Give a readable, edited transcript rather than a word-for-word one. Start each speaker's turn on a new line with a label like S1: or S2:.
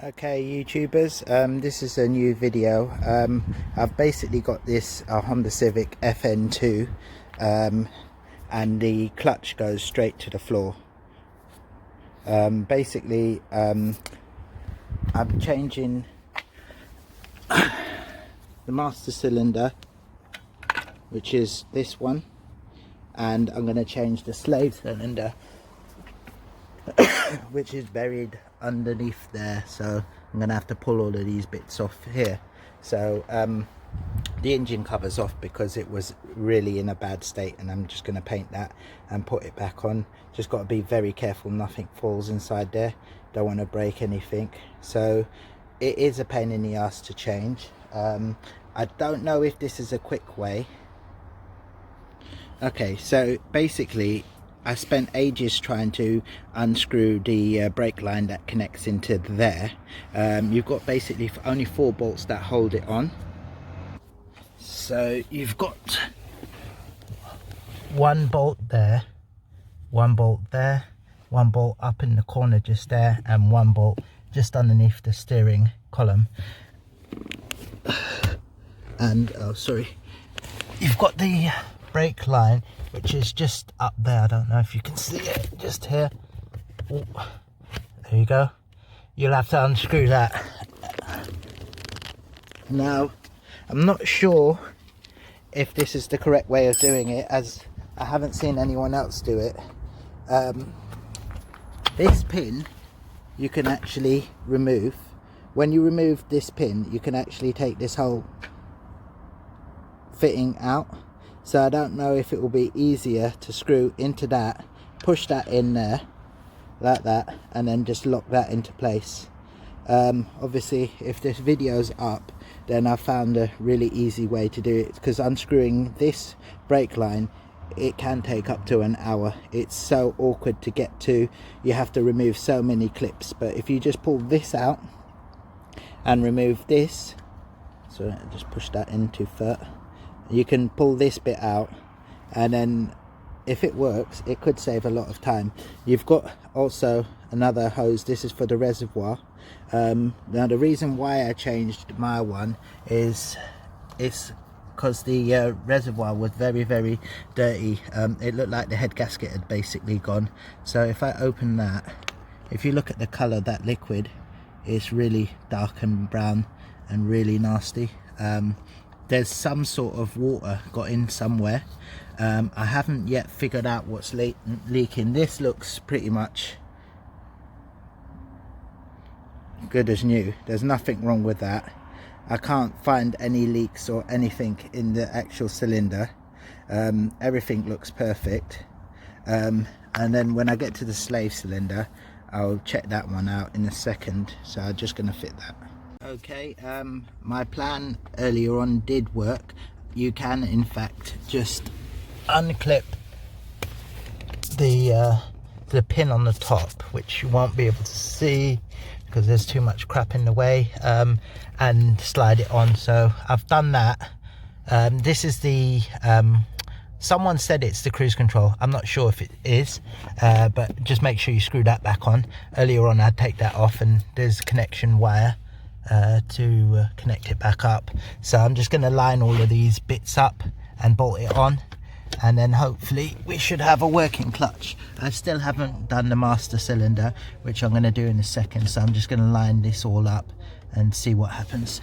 S1: Okay, YouTubers, this is a new video. I've basically got this Honda Civic FN2 and the clutch goes straight to the floor. I'm changing the master cylinder, which is this one, and I'm going to change the slave cylinder which is buried underneath there, so I'm gonna have to pull all of these bits off here. So the engine cover's off because it was really in a bad state, and I'm just gonna paint that and put it back on. Just got to be very careful nothing falls inside there, don't want to break anything. So it is a pain in the ass to change. I don't know if this is a quick way. Okay, so basically I spent ages trying to unscrew the brake line that connects into there. You've got basically only 4 bolts that hold it on. So you've got 1 bolt there, 1 bolt there, 1 bolt up in the corner just there, and 1 bolt just underneath the steering column. And oh sorry, you've got the brake line, which is just up there. I don't know if you can see it, just here. Ooh, there you go. You'll have to unscrew that. Now, I'm not sure if this is the correct way of doing it, as I haven't seen anyone else do it. This pin you can actually remove. When you remove this pin, you can actually take this whole fitting out. So I don't know if it will be easier to screw into that, push that in there like that, and then just lock that into place. Obviously if this video's up, then I found a really easy way to do it, because unscrewing this brake line, it can take up to an hour. It's so awkward to get to, you have to remove so many clips. But if you just pull this out and remove this, so I just push that in too far, you can pull this bit out, and then if it works, it could save a lot of time. You've got also another hose. This is for the reservoir. Now the reason why I changed my one is it's because the reservoir was very dirty. It looked like the head gasket had basically gone. So if I open that, if you look at the color, that liquid is really dark and brown and really nasty. There's some sort of water got in somewhere. I haven't yet figured out what's leaking. This looks pretty much good as new. There's nothing wrong with that. I can't find any leaks or anything in the actual cylinder. Everything looks perfect. And then when I get to the slave cylinder, I'll check that one out in a second. So I'm just going to fit that. Okay, my plan earlier on did work. You can in fact just unclip the pin on the top, which you won't be able to see because there's too much crap in the way, and slide it on. So I've done that. This is the someone said it's the cruise control. I'm not sure if it is, but just make sure you screw that back on. Earlier on I'd take that off, and there's a connection wire to connect it back up. So I'm just going to line all of these bits up and bolt it on, and then hopefully we should have a working clutch. I still haven't done the master cylinder, which I'm going to do in a second, so I'm just going to line this all up and see what happens.